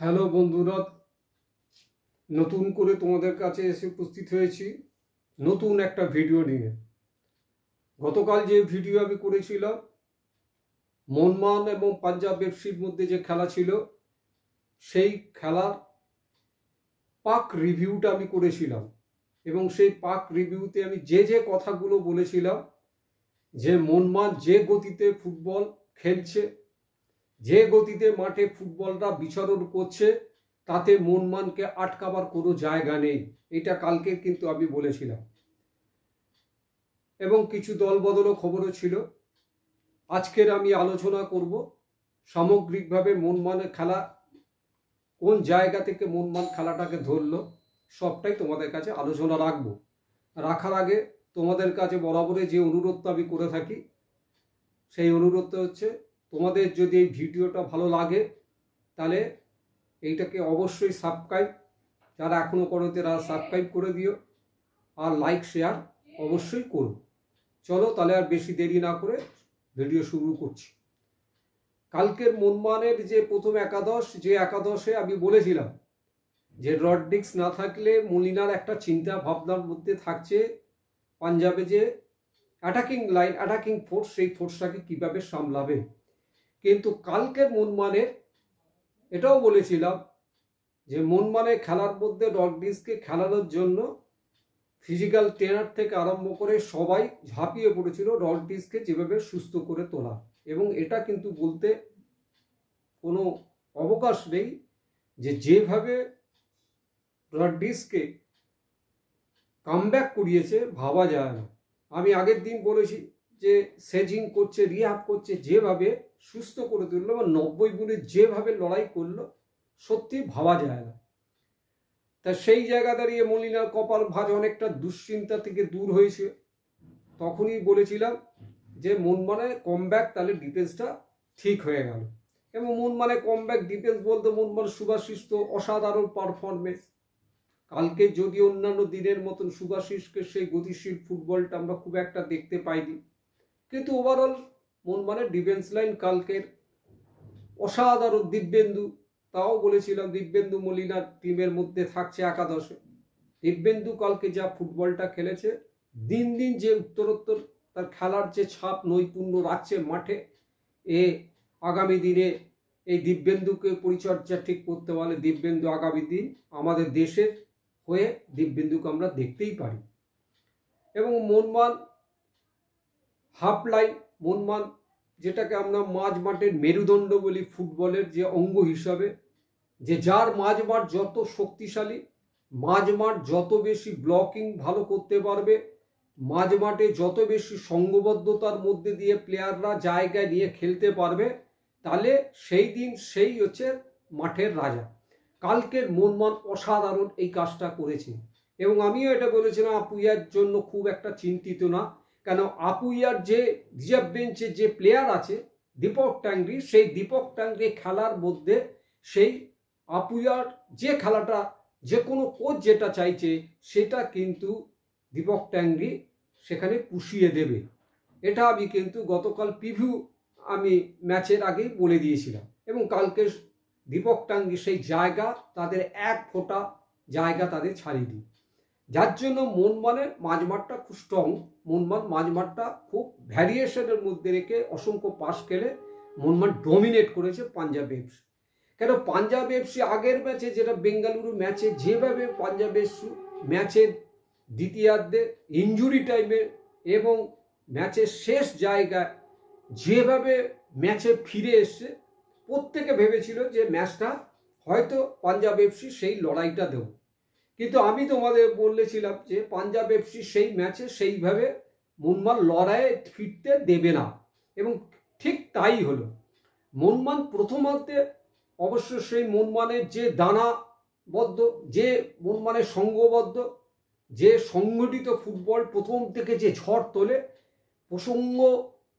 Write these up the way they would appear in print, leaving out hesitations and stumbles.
Hello বন্ধুরা, নতুন করে তোমাদের কাছে এসে উপস্থিত হয়েছি নতুন একটা ভিডিও নিয়ে। গতকাল যে ভিডিও আমি করেছিলাম মোহনবাগান এবং পাঞ্জাব এফসির মধ্যে যে খেলা ছিল সেই খেলার পাক রিভিউটা আমি করেছিলাম এবং সেই পাক রিভিউতে আমি যে কথাগুলো বলেছিলাম যে মোহনবাগান যে গতিতে ফুটবল খেলছে, যে গতিতে মাঠে ফুটবলটা বিচরণ করছে, তাতে মোহনবাগানকে আটকাবার কোনো জায়গা নেই। এটা কালকে কিন্তু আমি বলেছিলাম এবং কিছু দলবদলও খবরও ছিল। আজকের আমি আলোচনা করব সামগ্রিকভাবে মোহনবাগানের খেলা কোন জায়গা থেকে মোহনবাগান খেলাটাকে ধরলো, সবটাই তোমাদের কাছে আলোচনা রাখার আগে তোমাদের কাছে বরাবরই যে অনুরোধটা আমি করে থাকি, সেই অনুরোধটা হচ্ছে তোমাদের যদি এই ভিডিওটা ভালো লাগে তাহলে এইটাকে অবশ্যই সাবস্ক্রাইব, যারা এখনও করো তারা সাবস্ক্রাইব করে দিও, আর লাইক শেয়ার অবশ্যই করো। চলো তাহলে আর বেশি দেরি না করে ভিডিও শুরু করছি। কালকের মোহনবাগানের যে প্রথম একাদশ, যে একাদশে আমি বলেছিলাম যে রড্রিগস না থাকলে মলিনার একটা চিন্তা ভাবনার মধ্যে থাকছে পাঞ্জাবে যে অ্যাটাকিং লাইন, অ্যাটাকিং ফোর্স, সেই ফোর্সটাকে কীভাবে সামলাবে। কিন্তু কালকের মোহনবাগানের এটাও বলেছিলাম যে মোহনবাগানের খেলার মধ্যে রড্রিগসকে খেলানোর জন্য ফিজিক্যাল ট্রেনার থেকে আরম্ভ করে সবাই ঝাঁপিয়ে পড়েছিল রড্রিগসকে যেভাবে সুস্থ করে তোলা। এবং এটা কিন্তু বলতে কোনো অবকাশ নেই যে যেভাবে রড্রিগসকে কামব্যাক করিয়েছে ভাবা যায় না। আমি আগের দিন বলেছি যে সেজিং করছে, রিহ্যাব করছে, যেভাবে সুস্থ করে তুললো বা 90 মিনিট যেভাবে লড়াই করলো, সত্যি ভাবা যায় না। তা সেই জায়গা দাঁড়িয়ে মলিনার কপাল ভাঁজ অনেকটা দুশ্চিন্তা থেকে দূর হয়েছে। তখনই বলেছিলাম যে মোহনবাগানের কমব্যাক, তাহলে ডিফেন্সটা ঠিক হয়ে গেল। এবং মোহনবাগানের কমব্যাক ডিফেন্স বলতে মোহনবাগান সুভাশিস তো অসাধারণ পারফরমেন্স। কালকে যদি অন্যান্য দিনের মতন সুভাশিসকে সেই গতিশীল ফুটবলটা আমরা খুব একটা দেখতে পাইনি, কিন্তু ওভারঅল মোহনবাগানের ডিফেন্স লাইন কালকের অসাধারণ। দিব্যেন্দু, তাও বলেছিলাম দিব্যেন্দু মলিনার টিমের মধ্যে থাকছে একাদশে। দিব্যেন্দু কালকে যা ফুটবলটা খেলেছে, দিন দিন যে উত্তরোত্তর তার খেলার যে ছাপ নৈপুণ্য রাখছে মাঠে, আগামী দিনে এই দিব্যেন্দুকে পরিচর্যা ঠিক করতে পারলে দিব্যেন্দু আগামী দিন আমাদের দেশের হয়ে দিব্যেন্দুকে আমরা দেখতেই পারি। এবং মোহনবাগান হাফ লাইন, মোহনবাগান যেটাকে আমরা মাঝ মাঠের মেরুদণ্ড বলি ফুটবলের যে অঙ্গ হিসাবে, যে যার মাঝমাঠ যত শক্তিশালী, মাঝমাঠ যত বেশি ব্লকিং ভালো করতে পারবে, মাঝমাঠে যত বেশি সংঘবদ্ধতার মধ্যে দিয়ে প্লেয়াররা জায়গায় নিয়ে খেলতে পারবে, তাহলে সেই দিন সেই হচ্ছে মাঠের রাজা। কালকের মোহনবাগান অসাধারণ এই কাজটা করেছে। এবং আমিও এটা বলেছিলাম আপুইয়ার জন্য খুব একটা চিন্তিত না, কেন আপুইয়ার যে রিজার্ভ বেঞ্চে যে প্লেয়ার আছে দীপক টাংরি, সেই দীপক টাংরি খেলার মধ্যে সেই আপুইয়ার যে খেলাটা, যে কোনো কোচ যেটা চাইছে সেটা কিন্তু দীপক টাংরি সেখানে পুষিয়ে দেবে। এটা আমি কিন্তু গতকাল প্রিভিউ আমি ম্যাচের আগেই বলে দিয়েছিলাম। এবং কালকে দীপক টাংরি সেই জায়গা, তাদের এক ফোঁটা জায়গা তাদের ছাড়িয়ে দিই, যার জন্য মোহনবাগানের মাঝমাঠটা খুব স্ট্রং। মোহনবাগান মাঝমাঠটা খুব ভ্যারিয়েশনের মধ্যে রেখে অসংখ্য পাস খেলে মোহনবাগান ডমিনেট করেছে পাঞ্জাব এফসি। কেন পাঞ্জাব এফসি আগের ম্যাচে, যেটা বেঙ্গালুরু ম্যাচে, যেভাবে পাঞ্জাব এফসি ম্যাচের দ্বিতীয়ার্ধে ইনজুরি টাইমে এবং ম্যাচের শেষ জায়গায় যেভাবে ম্যাচে ফিরে এসছে, প্রত্যেকে ভেবেছিল যে ম্যাচটা হয়তো পাঞ্জাব এফসি সেই লড়াইটা দেব। কিন্তু আমি তোমাদের বলেছিলাম যে পাঞ্জাব এফসি সেই ম্যাচে সেইভাবে মোহনবাগান লড়াইয়ে ফিরতে দেবে না, এবং ঠিক তাই হলো। মোহনবাগান প্রথমার্ধে অবশ্য সেই মোহনবাগানের যে দানাবদ্ধ, যে মোহনবাগানের সংঘবদ্ধ, যে সংগঠিত ফুটবল প্রথম থেকে যে ঝড় তোলে,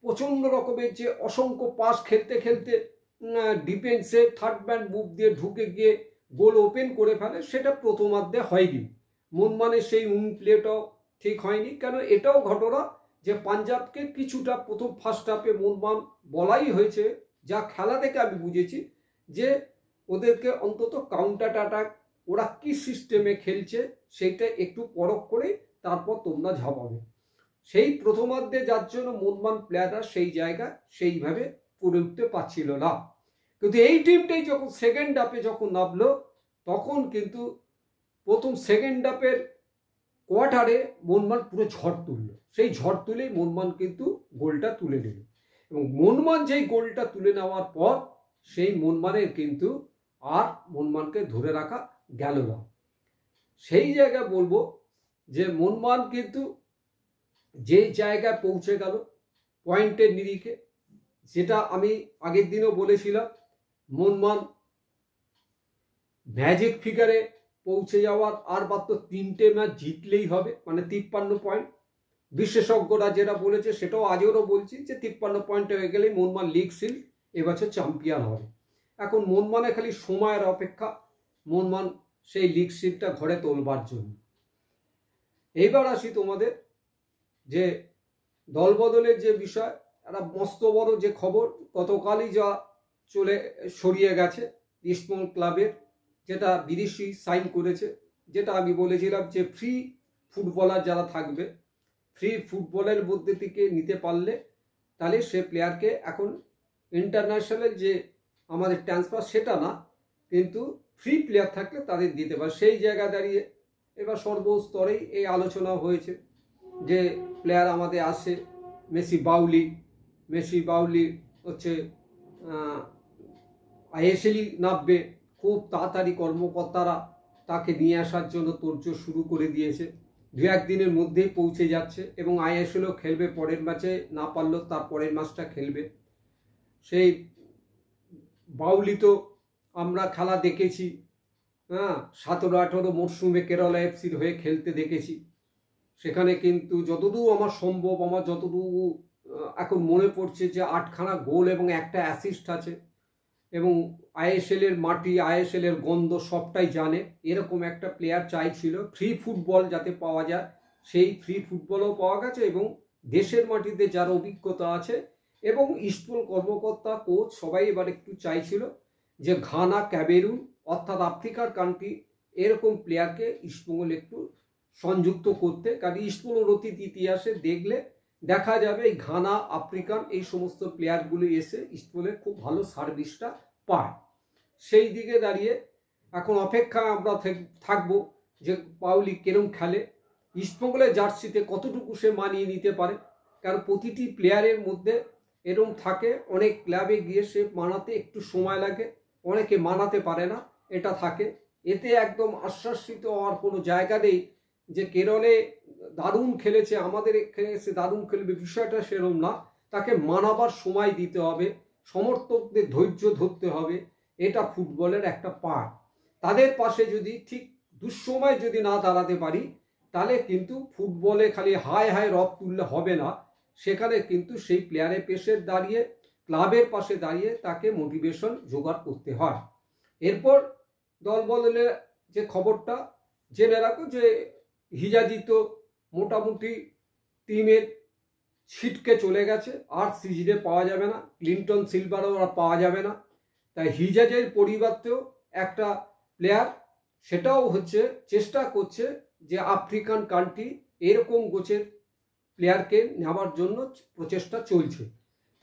প্রচণ্ড রকমের যে অসংখ্য পাস খেলতে খেলতে ডিফেন্সে থার্ড ম্যান মুভ দিয়ে ঢুকে গিয়ে গোল ওপেন করে ফেলে, সেটা প্রথমার্ধে হয়নি। মোহনবাগানের সেই প্লেটাও ঠিক হয়নি। কেন এটাও ঘটনা যে পাঞ্জাবকে কিছুটা প্রথম ফার্স্ট হাফে মোহনবাগান বলাই হয়েছে, যা খেলা থেকে আমি বুঝেছি, যে ওদেরকে অন্তত কাউন্টার অ্যাটাক ওরা কি সিস্টেমে খেলছে সেইটা একটু পরখ করে তারপর তোমরা ঝাঁপাবে। সেই প্রথমার্ধে যার জন্য মোহনবাগান প্লেয়াররা সেই জায়গা সেইভাবে করে উঠতে পারছিল না। কিন্তু এই টিমটাই যখন সেকেন্ড হাফে যখন নামলো তখন কিন্তু প্রথম সেকেন্ড হাফের কোয়ার্টারে মোহনবাগান পুরো ঝড় তুললো। সেই ঝড় তুলেই মোহনবাগান কিন্তু গোলটা তুলে নিল এবং মোহনবাগান যেই গোলটা তুলে নেওয়ার পর সেই মোহনবাগানের কিন্তু আর মোহনবাগানকে ধরে রাখা গেল না। সেই জায়গায় বলবো যে মোহনবাগান কিন্তু যে জায়গায় পৌঁছে গেল পয়েন্টের নিরিখে, যেটা আমি আগের দিনও বলেছিলাম, মোহনবাগান ম্যাজিক ফিগারে পৌঁছে যাওয়ার আর মাত্র 3টে ম্যাচ জিতলেই হবে, মানে 53 পয়েন্ট। বিশেষজ্ঞরা যেটা বলেছে সেটাও আজও বলছি যে 53 পয়েন্টে হয়ে গেলেই মোহনবাগান লিগ সিল এবছর চ্যাম্পিয়ন হবে। এখন মোহনবাগানের খালি সময়ের অপেক্ষা মোহনবাগান সেই লিগ সিলটা ঘরে তোলবার জন্য। এইবার আসি তোমাদের যে দলবদলের যে বিষয়, একটা মস্ত বড় যে খবর গতকালই যা ছড়িয়ে গেছে ইস্টবেঙ্গল ক্লাবের, যেটা বিদেশি সাইন করেছে, যেটা আমি বলেছিলাম যে ফ্রি ফুটবলার যারা থাকবে, ফ্রি ফুটবলের মধ্যে থেকে নিতে পারলে তাহলে সে প্লেয়ারকে এখন ইন্টারন্যাশনাল যে আমাদের ট্রান্সফার সেটা না, কিন্তু ফ্রি প্লেয়ার থাকলে তাদের দিতে পারে। সেই জায়গা দাঁড়িয়ে এবার সর্বস্তরেই এই আলোচনা হয়েছে যে প্লেয়ার আমাদের আসে, মেসি বাউলি হচ্ছে আইএসএলই নামবে, খুব তাড়াতাড়ি কর্মকর্তারা তাকে নিয়ে আসার জন্য তোড়জোড় শুরু করে দিয়েছে। 2-1 দিনের মধ্যেই পৌঁছে যাচ্ছে এবং আইএসএলও খেলবে, পরের ম্যাচে না পারলেও তার পরের ম্যাচটা খেলবে। সেই বাউলি তো আমরা খেলা দেখেছি, 17-18 মরশুমে কেরালা এফসির হয়ে খেলতে দেখেছি। সেখানে কিন্তু যতদূর আমার সম্ভব, আমার যতদূর এখন মনে পড়ছে যে 8খানা গোল এবং একটা অ্যাসিস্ট আছে এবং আইএসএল এর মাটি, আইএসএল এর গন্ধ সবটাই জানে। এরকম একটা প্লেয়ার চাইছিল, ফ্রি ফুটবল যাতে পাওয়া যায়, সেই ফ্রি ফুটবলও পাওয়া গেছে এবং দেশের মাটিতে যার অভিজ্ঞতা আছে এবং ইস্টবেঙ্গল কর্মকর্তা, কোচ সবাই এবার একটু চাইছিল যে ঘানা, ক্যামেরুন অর্থাৎ আফ্রিকার কান্ট্রি এরকম প্লেয়ারকে ইস্টবেঙ্গল একটু সংযুক্ত করতে। কারণ ইস্টবেঙ্গল অতীত ইতিহাসে দেখলে দেখা যাবে এই ঘানা, আফ্রিকান এই সমস্ত প্লেয়ারগুলো এসে ইস্টবেঙ্গলে খুব ভালো সার্ভিসটা পায়। সেই দিকে দাঁড়িয়ে এখন অপেক্ষায় আমরা থাকবো যে বাউলি কেরম খেলে, ইস্টবেঙ্গলের জার্সিতে কতটুকু সে মানিয়ে নিতে পারে। কারণ প্রতিটি প্লেয়ারের মধ্যে এরকম থাকে, অনেক ক্লাবে গিয়ে সে মানাতে একটু সময় লাগে, অনেকে মানাতে পারে না, এটা থাকে। এতে একদম আশ্বাসিত হওয়ার কোনো জায়গা নেই যে কেরলে দারুণ খেলেছে, আমাদের এখানে এসে দারুণ খেলবে, বিষয়টা সেরকম না। তাকে মানাবার সময় দিতে হবে, সমর্থকদের ধৈর্য ধরতে হবে, এটা ফুটবলের একটা পার্ট। তাদের পাশে যদি ঠিক দুঃসময় যদি না দাঁড়াতে পারি তাহলে কিন্তু ফুটবলে খালি হায় হায় রব তুললে হবে না, সেখানে কিন্তু সেই প্লেয়ারের পেশে দাঁড়িয়ে, ক্লাবের পাশে দাঁড়িয়ে তাকে মোটিভেশন জোগাড় করতে হয়। এরপর দল বদলের যে খবরটা জেনে রাখো যে হিজাজি তো মোটামুটি টিমের ছিটকে চলে গেছে, আর সিজনে পাওয়া যাবে না, ক্লিন্টন সিলভারও আর পাওয়া যাবে না। তাই হিজাজের পরিবর্তেও একটা প্লেয়ার, সেটাও হচ্ছে চেষ্টা করছে যে আফ্রিকান কান্ট্রি এরকম গোছের প্লেয়ারকে নেওয়ার জন্য প্রচেষ্টা চলছে।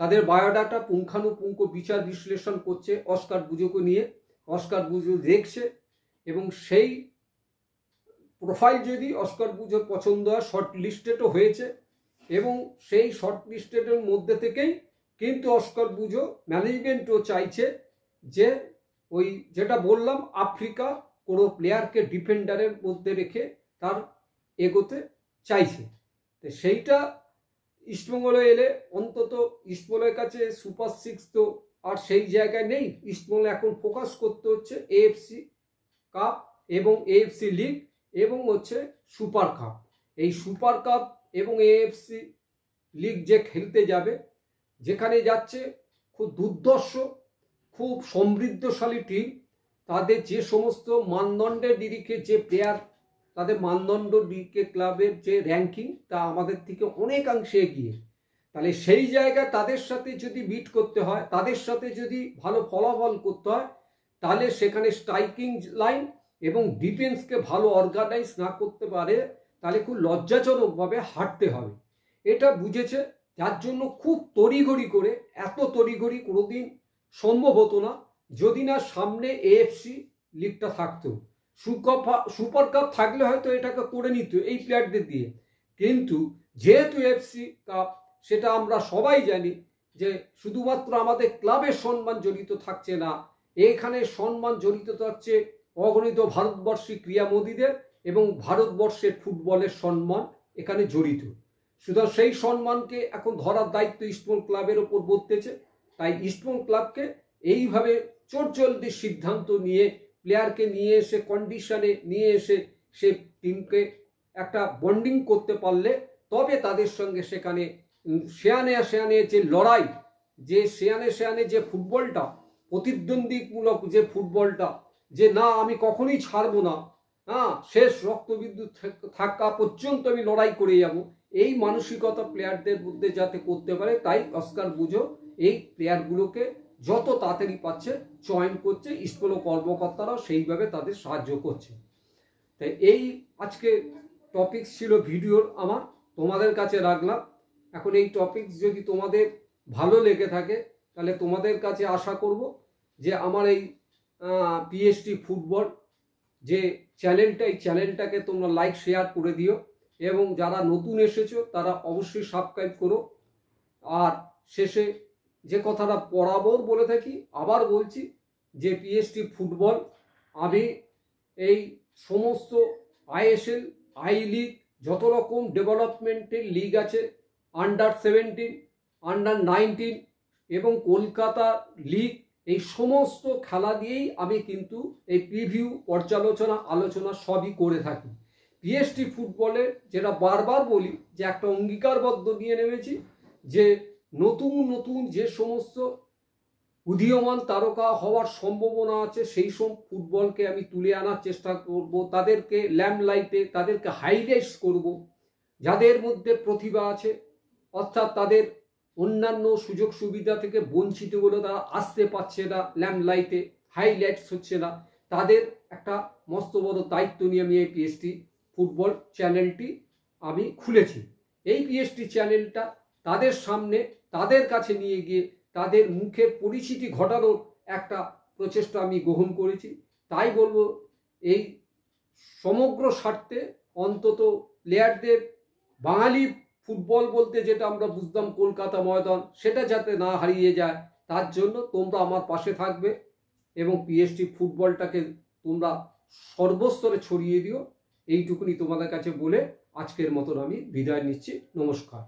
তাদের বায়োডাটা পুঙ্খানুপুঙ্খ বিচার বিশ্লেষণ করছে অস্কার বুজোকে নিয়ে। অস্কার বুজো দেখছে এবং সেই প্রোফাইল যদি অস্কার বুজোর পছন্দ হয়, শর্ট লিস্টেডও হয়েছে এবং সেই শর্ট লিস্টেডের মধ্যে থেকেই কিন্তু অস্কার বুজো ম্যানেজমেন্টও চাইছে যে ওই যেটা বললাম আফ্রিকা কোনো প্লেয়ারকে ডিফেন্ডারের মধ্যে রেখে তার এগোতে চাইছে। তো সেইটা ইস্টবেঙ্গলে এলে অন্তত ইস্টবেঙ্গলের কাছে সুপার 6 তো আর সেই জায়গায় নেই। ইস্টবেঙ্গল এখন ফোকাস করতে হচ্ছে এএফসি কাপ এবং এএফসি লিগ এবং হচ্ছে সুপার কাপ। এই সুপার কাপ এবং এএফসি লিগ যে খেলতে যাবে, যেখানে যাচ্ছে খুব দুর্ধর্ষ, খুব সমৃদ্ধশালী টিম, তাদের যে সমস্ত মানদণ্ডের নিরিখে যে প্লেয়ার, তাদের মানদণ্ড নিরিখে ক্লাবের যে র্যাঙ্কিং তা আমাদের থেকে অনেকাংশে এগিয়ে। তাহলে সেই জায়গায় তাদের সাথে যদি বিট করতে হয়, তাদের সাথে যদি ভালো ফলাফল করতে হয়, তাহলে সেখানে স্ট্রাইকিং লাইন এবং ডিফেন্সকে ভালো অর্গানাইজ না করতে পারে, তাহলে খুব লজ্জাজনকভাবে হারতে হবে। এটা বুঝেছে, যার জন্য খুব তড়িঘড়ি করে, এত তড়িঘড়ি কোনোদিন সম্ভব হতো না যদি না সামনে এএফসি লিগটা থাকতো। সুপার কাপ থাকলে হয়তো এটাকে করে নিত এই প্লেয়ারদের দিয়ে, কিন্তু যেহেতু এএফসি কাপ, সেটা আমরা সবাই জানি যে শুধুমাত্র আমাদের ক্লাবের সম্মান জড়িত থাকছে না, এখানে সম্মান জড়িত থাকছে অগণিত ভারতবর্ষী ক্রীড়ামোদীদের এবং ভারতবর্ষের ফুটবলের সম্মান এখানে জড়িত। সুতরাং সেই সম্মানকে এখন ধরার দায়িত্ব ইস্টবেঙ্গল ক্লাবের ওপর বর্তেছে। তাই ইস্টবেঙ্গল ক্লাবকে এইভাবে চটজলদি সিদ্ধান্ত নিয়ে, প্লেয়ারকে নিয়ে এসে কন্ডিশনে নিয়ে এসে সে টিমকে একটা বন্ডিং করতে পারলে তবে তাদের সঙ্গে সেখানে সেয়ানে যে লড়াই, যে সেয়ানে যে ফুটবলটা, প্রতিদ্বন্দ্বীমূলক যে ফুটবলটা, যে না আমি কখনোই ছাড়বো না, শেষ রক্তবিদ্যুৎ থাকা পর্যন্ত আমি লড়াই করে যাব, এই মানসিকতা প্লেয়ারদের মধ্যে যাতে করতে পারে, তাই অস্কার বুঝো এই প্লেয়ারগুলোকে যত তাড়াতাড়ি পাচ্ছে চয়ন করছে, ইস্টবেঙ্গল কর্মকর্তারাও সেইভাবে তাদের সাহায্য করছে। তাই এই আজকে টপিকস ছিল ভিডিওর, আমার তোমাদের কাছে রাখলাম। এখন এই টপিকস যদি তোমাদের ভালো লেগে থাকে, তাহলে তোমাদের কাছে আশা করব যে আমার এই পিএসটি ফুটবল যে চ্যানেলটা, এই চ্যানেলটাকে তোমরা লাইক শেয়ার করে দিও, এবং যারা নতুন এসেছো তারা অবশ্যই সাবস্ক্রাইব করো। আর শেষে যে কথাটা বরাবর বলে থাকি, আবার বলছি যে পিএসটি ফুটবল, আমি এই সমস্ত আইএসএল, আই লিগ, যত রকম ডেভেলপমেন্টের লিগ আছে, আন্ডার 17, আন্ডার 19 এবং কলকাতা লিগ, এই সমস্ত খেলা দিয়েই আমি কিন্তু এই প্রিভিউ, পর্যালোচনা, আলোচনা সবই করে থাকি। পিএসটি ফুটবলে যেটা বারবার বলি যে একটা অঙ্গীকারবদ্ধ নিয়ে নেমেছি যে নতুন নতুন যে সমস্ত উদীয়মান তারকা হওয়ার সম্ভাবনা আছে সেই সব ফুটবলকে আমি তুলে আনার চেষ্টা করব, তাদেরকে ল্যাম্পলাইটে, তাদেরকে হাইলাইটস করব। যাদের মধ্যে প্রতিভা আছে, অর্থাৎ তাদের অন্যান্য সুযোগ সুবিধা থেকে বঞ্চিত বলে তারা আসতে পারছে না, ল্যাম্পলাইটে হাইলাইটস হচ্ছে না, তাদের একটা মস্ত বড় দায়িত্ব নিয়ে আমি এই পিএসটি ফুটবল চ্যানেলটি আমি খুলেছি। এই পিএসটি চ্যানেলটা তাদের সামনে, তাদের কাছে নিয়ে গিয়ে তাদের মুখে পরিচিতি ঘটানোর একটা প্রচেষ্টা আমি গ্রহণ করেছি। তাই বলবো, এই সমগ্র স্বার্থে অন্তত প্লেয়ারদের, বাঙালি ফুটবল বলতে যেটা আমরা বুঝতাম কলকাতা ময়দান, সেটা যাতে না হারিয়ে যায়, তার জন্য তোমরা আমার পাশে থাকবে এবং পিএসটি ফুটবলটাকে তোমরা সর্বস্তরে ছড়িয়ে দিও। এইটুকুনি তোমাদের কাছে বলে আজকের মতন আমি বিদায় নিচ্ছি। নমস্কার।